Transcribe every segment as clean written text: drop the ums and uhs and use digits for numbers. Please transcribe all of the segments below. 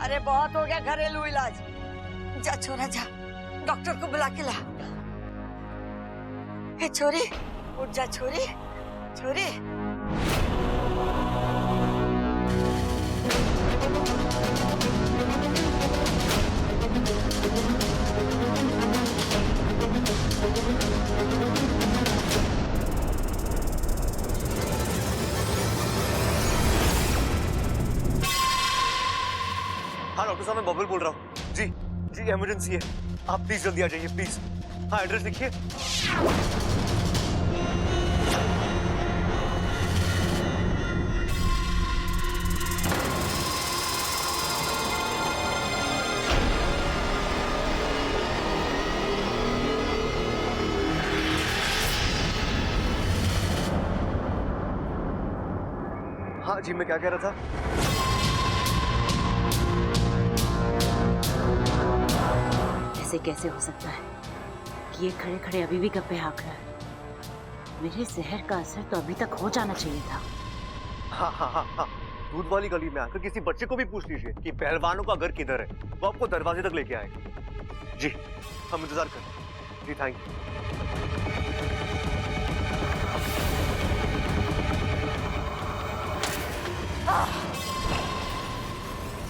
अरे बहुत हो गया घरेलू इलाज। जा छोरा जा, डॉक्टर को बुला के ला। हे छोरी, उठ जा छोरी, छोरी। हाँ डॉक्टर साहब, मैं बबल बोल रहा हूँ। जी जी, इमरजेंसी है, आप प्लीज जल्दी आ जाइए प्लीज। हाँ, एड्रेस लिखिए। हाँ जी, मैं क्या कह रहा था? ऐसे कैसे हो सकता है कि ये खड़े खड़े अभी भी गप्पे हाँक रहा है? मेरे जहर का असर तो अभी तक हो जाना चाहिए था। हाँ हाँ हाँ हाँ, दूध वाली गली में आकर किसी बच्चे को भी पूछ लीजिए कि पहलवानों का घर किधर है, वो आपको दरवाजे तक लेके आएगा। जी, हम इंतजार करें। जी थैंक यू।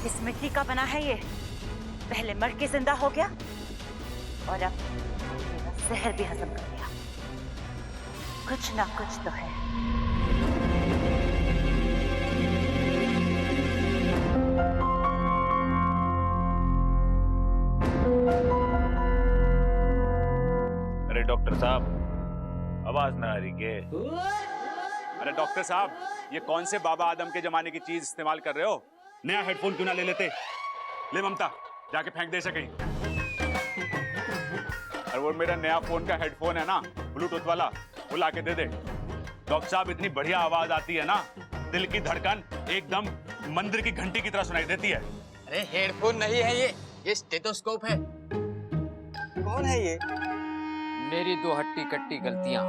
इस मिट्टी का बना है ये, पहले मर के जिंदा हो गया और अब मेरा जहर भी हजम कर लिया। कुछ ना कुछ तो है। अरे डॉक्टर साहब, आवाज ना आ रही के? अरे डॉक्टर साहब, ये कौन से बाबा आदम के जमाने की चीज इस्तेमाल कर रहे हो? नया हेडफोन क्यों ना ले लेते? ले ममता, जाके फेंक दे सके। और वो मेरा नया फोन का हेडफोन है ना, ब्लूटूथ वाला, वो लाके दे दे। डॉक्टर साहब, इतनी बढ़िया आवाज आती है ना, दिल की धड़कन एकदम मंदिर की घंटी की तरह सुनाई देती है। अरे हेडफोन नहीं है ये स्टेथोस्कोप है। कौन है ये? मेरी दो हट्टी कट्टी गलतियां।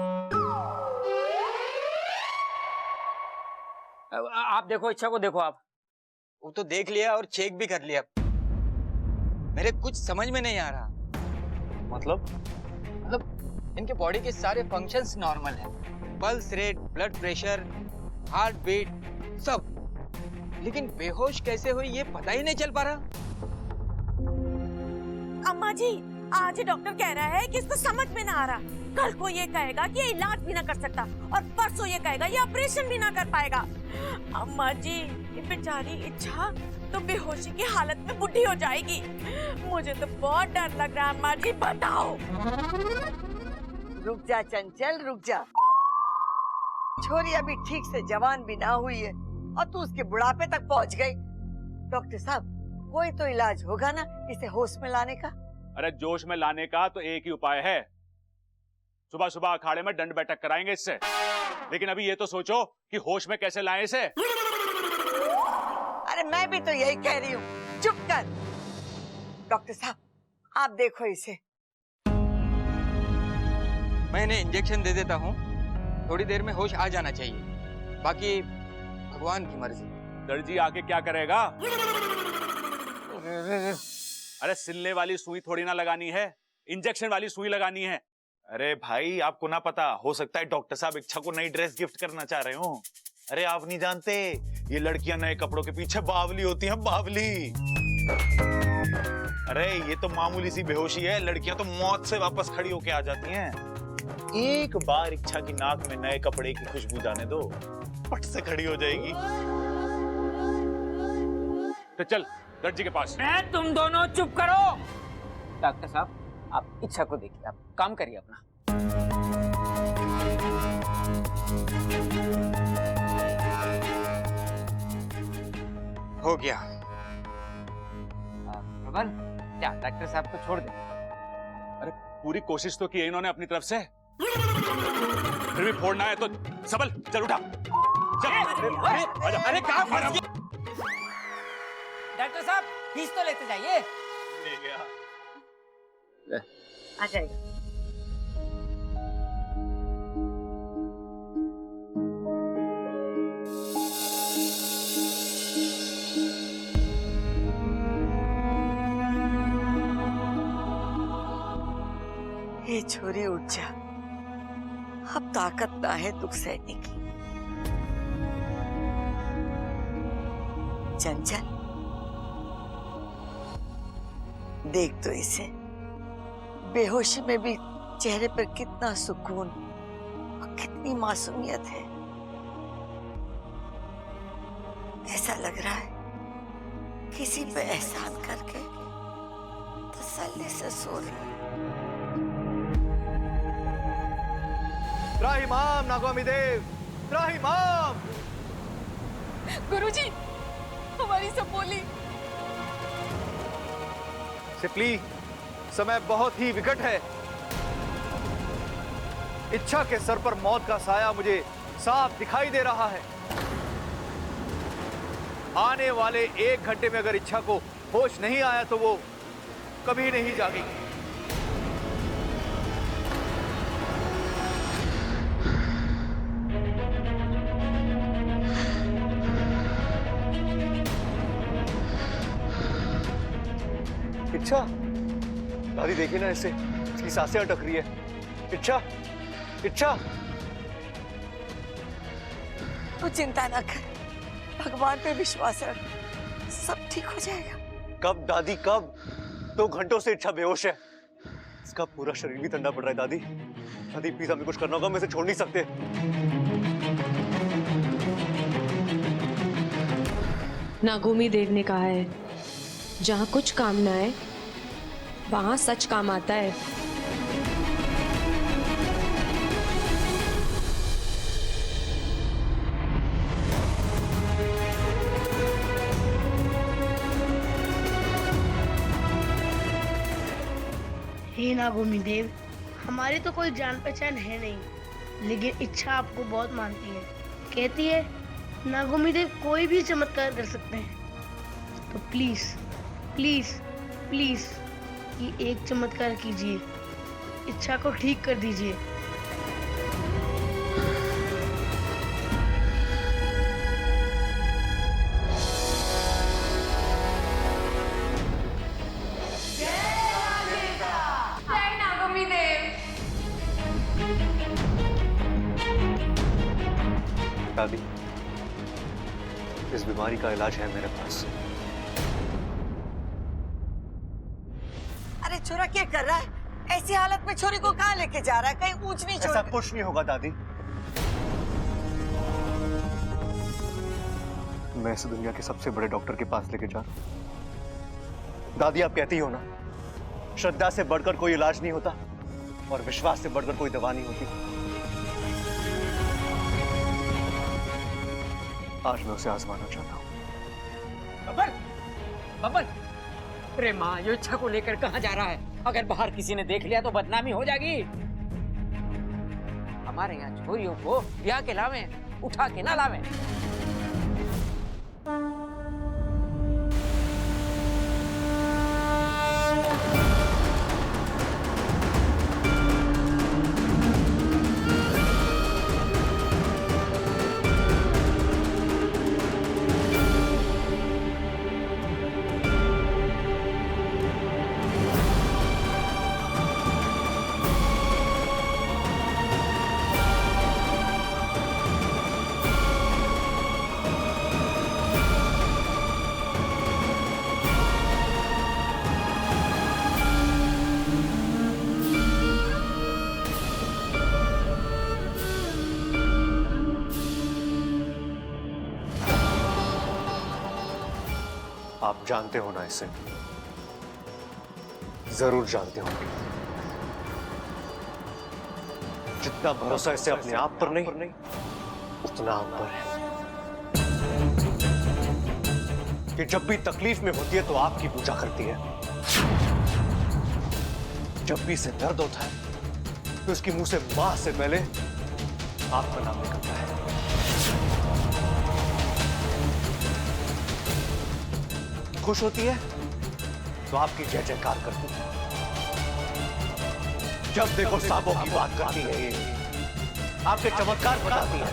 आप देखो, इच्छा को देखो आप। वो तो देख लिया और चेक भी कर लिया। मेरे कुछ समझ में नहीं आ रहा। मतलब इनके बॉडी के सारे फंक्शंस नॉर्मल हैं, pulse rate, blood pressure, heartbeat, सब, लेकिन बेहोश कैसे हुई ये पता ही नहीं चल पा रहा। अम्मा जी, आज डॉक्टर कह रहा है कि इसको समझ में ना आ रहा। कल को ये कहेगा कि ये इलाज भी ना कर सकता और परसों ये कहेगा ये ऑपरेशन भी ना कर पाएगा। अम्मा जी, ये बेचारी इच्छा तो बेहोशी की हालत में बुढ़ी हो जाएगी। मुझे तो बहुत डर लग रहा है अम्मा जी, बताओ। रुक जा चंचल, रुक जा। छोरी अभी ठीक से जवान भी ना हुई है और तू उसके बुढ़ापे तक पहुंच गई। डॉक्टर साहब, कोई तो इलाज होगा ना इसे होश में लाने का? अरे जोश में लाने का तो एक ही उपाय है, सुबह सुबह अखाड़े में दंड बैठक कराएंगे इससे। लेकिन अभी ये तो सोचो कि होश में कैसे लाएं इसे। अरे मैं भी तो यही कह रही हूँ, चुप कर। डॉक्टर साहब, आप देखो इसे। मैं इन्हें इंजेक्शन दे देता हूँ, थोड़ी देर में होश आ जाना चाहिए, बाकी भगवान की मर्जी। दर्जी आके क्या करेगा? अरे सिलने वाली सुई थोड़ी ना लगानी है, इंजेक्शन वाली सुई लगानी है। अरे भाई, आपको ना पता हो सकता है डॉक्टर साहब इच्छा को नई ड्रेस गिफ्ट करना चाह रहे हो। अरे आप नहीं जानते, ये लड़कियां नए कपड़ों के पीछे बावली होती हैं, बावली। अरे ये तो मामूली सी बेहोशी है, लड़कियां तो मौत से वापस खड़ी होके आ जाती हैं। एक बार इच्छा की नाक में नए कपड़े की खुशबू जाने दो, पट से खड़ी हो जाएगी। तो चल दर्जी के पास। तुम दोनों चुप करो। डॉक्टर साहब, आप इच्छा को देखिए, आप काम करिए अपना। हो गया। प्रबल, क्या डॉक्टर साहब को छोड़ दे। अरे पूरी कोशिश तो की है इन्होंने अपनी तरफ से, फिर भी फोड़ना है तो सबल चल उठा, चल। अरे कहाँ फंस गया? डॉक्टर साहब, फीस तो लेते जाइए। ले गया। आ जाएगा। छोरी उठ जा, अब ताकत ना है दुख सहने की। चंचल, देख तो इसे, बेहोशी में भी चेहरे पर कितना सुकून और कितनी मासूमियत है। ऐसा लग रहा है किसी पे एहसान करके तसल्ली से सो रहा है। त्राहिमाम नागवामी देव, त्राहिमाम। गुरुजी, हमारी सब बोली। सिपली, समय बहुत ही विकट है। इच्छा के सर पर मौत का साया मुझे साफ दिखाई दे रहा है। आने वाले 1 घंटे में अगर इच्छा को होश नहीं आया तो वो कभी नहीं जागेगी। इच्छा, दादी देखिए ना, इसे इसकी सांसें अटक रही है। इच्छा, इच्छा। तू चिंता ना कर, भगवान पे विश्वास रख, सब ठीक हो जाएगा। कब दादी, कब? 2 घंटों से इच्छा बेहोश है। इसका पूरा शरीर भी ठंडा पड़ रहा है। दादी, दादी प्लीज हमें कुछ करना होगा, हम इसे छोड़ नहीं सकते। नागोमी देव ने कहा है, जहाँ कुछ काम ना आए वहाँ सच काम आता है। हे नागोमी देव, हमारी तो कोई जान पहचान है नहीं, लेकिन इच्छा आपको बहुत मानती है। कहती है नागोमी देव कोई भी चमत्कार कर सकते हैं। तो प्लीज प्लीज प्लीज ये एक चमत्कार कीजिए, इच्छा को ठीक कर दीजिए। दादी, इस बीमारी का इलाज है मेरे पास। अरे छोरा क्या कर रहा है? ऐसी हालत में छोरी को कहाँ लेके जा रहा है? कहीं ऊंच नीच ऐसा कुछ नहीं होगा दादी। मैं इस दुनिया के सबसे बड़े डॉक्टर के पास लेके जा रहा हूं। दादी, आप कहती हो ना, श्रद्धा से बढ़कर कोई इलाज नहीं होता और विश्वास से बढ़कर कोई दवा नहीं होती। आज मैं उसे आजमाना चाहता हूँ। बबन, बबन, अरे माँ, ये इच्छा को लेकर कहाँ जा रहा है? अगर बाहर किसी ने देख लिया तो बदनामी हो जाएगी। हमारे यहाँ छोरियों को ब्याह के लावे, उठा के ना लावे। आप जानते हो ना इसे, जरूर जानते होंगे। जितना भरोसा इसे अपने आप पर नहीं, उतना हम पर है। कि जब भी तकलीफ में होती है तो आपकी पूजा करती है, जब भी इसे दर्द होता है तो उसके मुंह से मां से पहले आपका नाम निकलता है। खुश होती है तो आपकी जय जयकार करती है। जब देखो सांपों की बात करती है, ये आपके चमत्कार बताती है।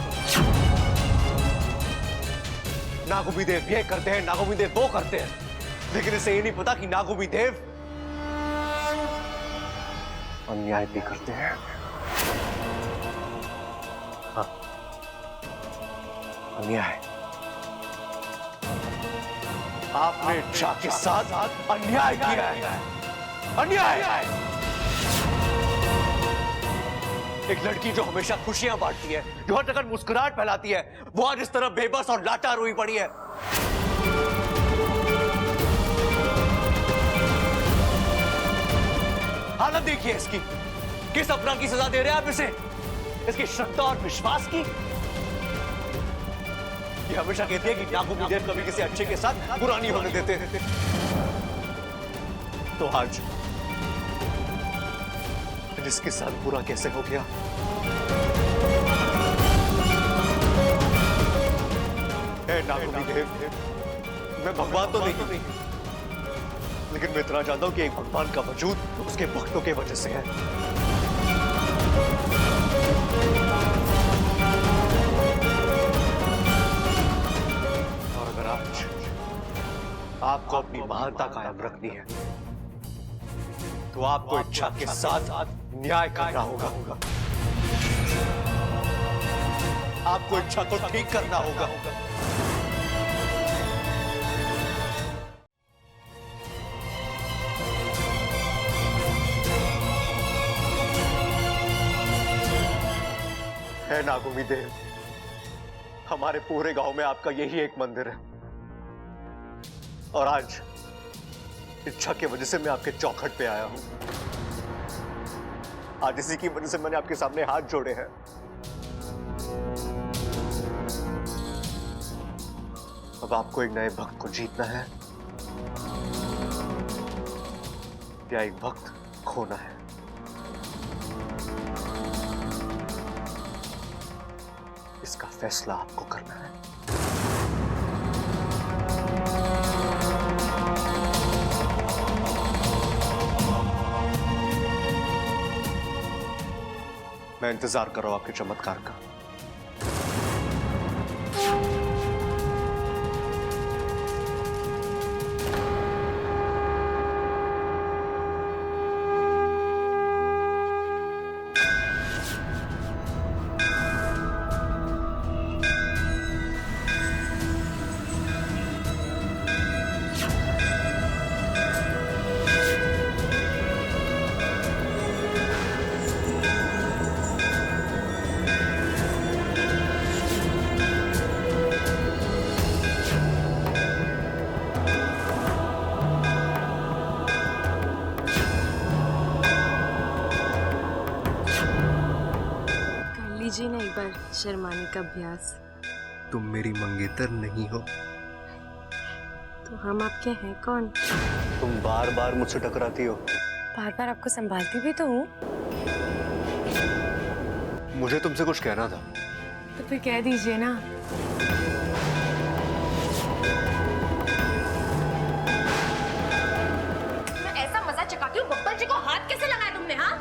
नागोमी देव ये करते हैं, नागोमी देव वो करते हैं, लेकिन इसे ये नहीं पता कि नागोमी देव अन्याय भी करते हैं। हाँ, अन्याय। आपने इच्छा के साथ अन्याय किया है। अन्याय। एक लड़की जो हमेशा खुशियां बांटती है, जो हर जगह मुस्कुराहट फैलाती है, वो आज इस तरह बेबस और लाचार हुई पड़ी है। हालत देखिए इसकी। किस अपराध की सजा दे रहे हैं आप इसे? इसकी श्रद्धा और विश्वास की। ये हमेशा कहती है कि नागुमी देव कभी किसी अच्छे के साथ बुरा नहीं होने देते। तो आज जिसके साथ बुरा कैसे हो गया? हे नागुमी देव, मैं भगवान तो नहीं, लेकिन मैं इतना जानता हूं कि एक भगवान का वजूद उसके भक्तों के वजह से है। और अगर आज आपको अपनी महानता कायम रखनी है, तो आपको इच्छा के साथ न्याय करना होगा। आपको इच्छा को ठीक करना होगा। है नागुमी देव, हमारे पूरे गांव में आपका यही एक मंदिर है, और आज इच्छा की वजह से मैं आपके चौखट पे आया हूं। आज इसी की वजह से मैंने आपके सामने हाथ जोड़े हैं। अब आपको एक नए भक्त को जीतना है या एक भक्त खोना है। इसका फैसला आपको करना है। मैं इंतजार कर रहा हूं आपके चमत्कार का। लीजिए ना एक बार शर्माने का अभ्यास। तुम मेरी मंगेतर नहीं हो। तो हम आपके हैं कौन? तुम बार बार मुझसे टकराती हो। बार बार आपको संभालती भी तो हूँ। मुझे तुमसे कुछ कहना था। तो फिर कह दीजिए ना। मैं ऐसा मजा चकाती हूँ, बब्बर जी को हाथ कैसे लगाया तुमने? हाँ,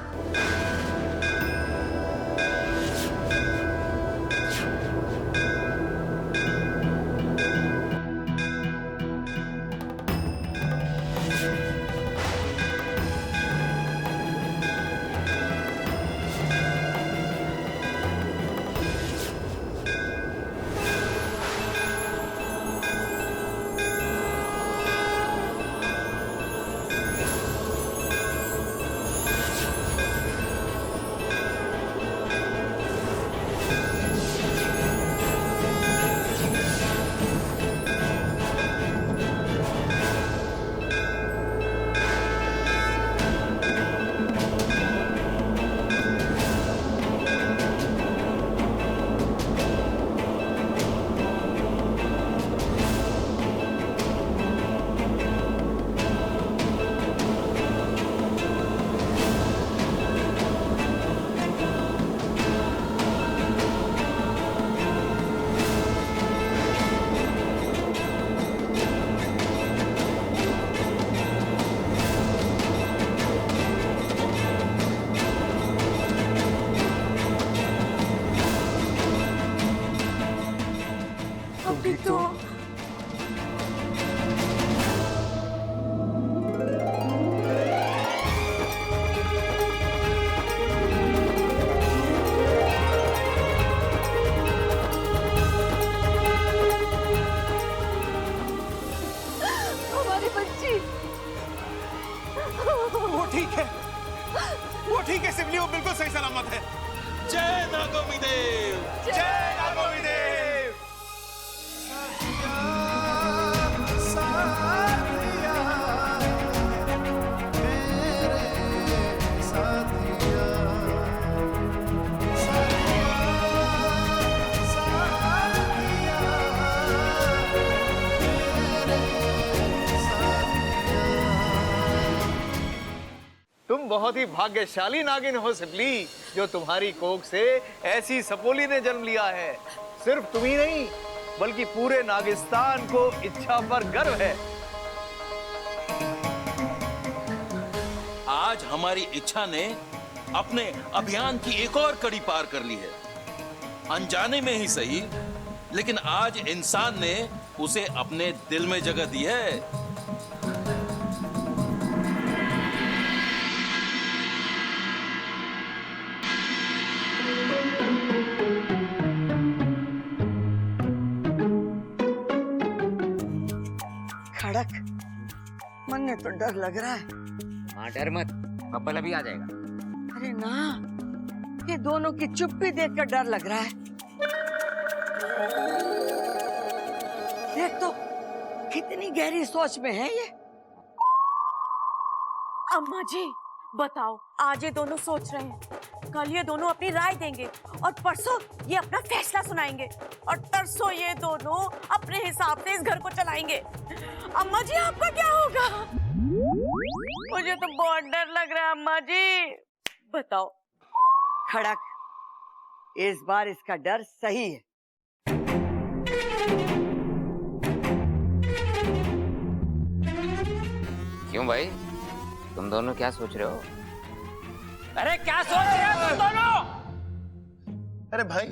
ठीक है, वो ठीक है सिमली, वो बिल्कुल सही सलामत है। जय नागोमी देव, जय नागोमी देव। तुम बहुत ही भाग्यशाली नागिन हो सिबली, जो तुम्हारी कोख से ऐसी सपोली ने जन्म लिया है। सिर्फ तुम ही नहीं, बल्कि पूरे नागिस्तान को इच्छा पर गर्व है। आज हमारी इच्छा ने अपने अभियान की एक और कड़ी पार कर ली है। अनजाने में ही सही, लेकिन आज इंसान ने उसे अपने दिल में जगह दी है। खड़क, मन में तो डर लग रहा है। हाँ डर मत, बब्बल अभी आ जाएगा। अरे ना, ये दोनों की चुप्पी देखकर डर लग रहा है। देख तो, कितनी गहरी सोच में है ये। अम्मा जी बताओ, आज ये दोनों सोच रहे हैं, कल ये दोनों अपनी राय देंगे और परसों ये अपना फैसला सुनाएंगे और तरसों ये दोनों अपने हिसाब से इस घर को चलाएंगे। अम्मा जी आपका क्या होगा? मुझे तो बहुत डर लग रहा है अम्मा जी। बताओ। खड़क, इस बार इसका डर सही है। क्यों भाई, तुम दोनों क्या सोच रहे हो? अरे क्या सोच रहे हो तुम दोनों? अरे भाई,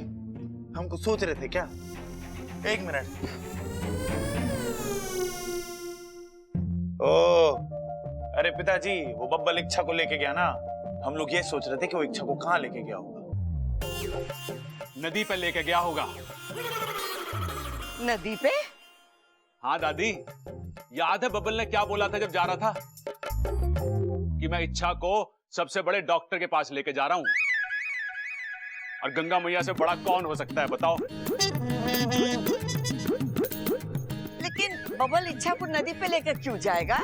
हम कुछ सोच रहे थे क्या? एक मिनट। ओ, अरे पिताजी, वो बब्बल इच्छा को लेके गया ना, हम लोग ये सोच रहे थे कि वो इच्छा को कहाँ लेके गया होगा। नदी पे लेके गया होगा। नदी पे? हाँ दादी, याद है बब्बल ने क्या बोला था जब जा रहा था? कि मैं इच्छा को सबसे बड़े डॉक्टर के पास लेके जा रहा हूं। और गंगा मैया से बड़ा कौन हो सकता है बताओ? लेकिन बबल इच्छा को नदी पे लेकर क्यों जाएगा?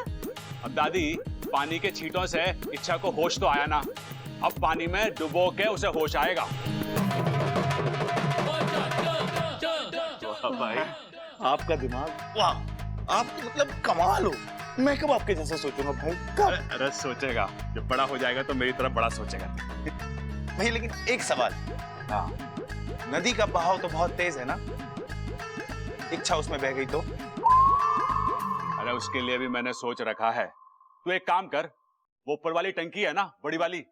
अब दादी, पानी के छींटों से इच्छा को होश तो आया ना, अब पानी में डुबो के उसे होश आएगा। भाई, आपका दिमाग, वाह, आप मतलब कमाल हो। मैं कब आपके जैसा सोचूंगा भाई, कब? अरे सोचेगा, जब बड़ा हो जाएगा तो मेरी तरफ बड़ा सोचेगा। भाई लेकिन एक सवाल, हाँ, नदी का बहाव तो बहुत तेज है ना, इच्छा उसमें बह गई तो? अरे उसके लिए भी मैंने सोच रखा है। तू एक काम कर, वो ऊपर वाली टंकी है ना, बड़ी वाली,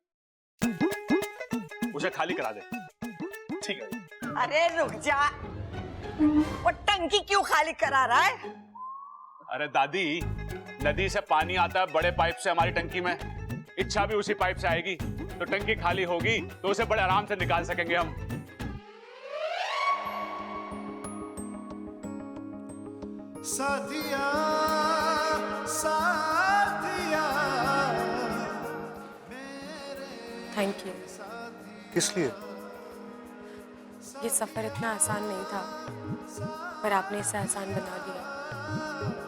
उसे खाली करा दे। ठीक है। अरे रुक जा, वो टंकी क्यों खाली करा रहा है? अरे दादी, नदी से पानी आता है बड़े पाइप से हमारी टंकी में, इच्छा भी उसी पाइप से आएगी, तो टंकी खाली होगी तो उसे बड़े आराम से निकाल सकेंगे हम। साथिया, साथिया, थैंक यू। किस लिए? ये सफर इतना आसान नहीं था, पर आपने इसे आसान बना दिया।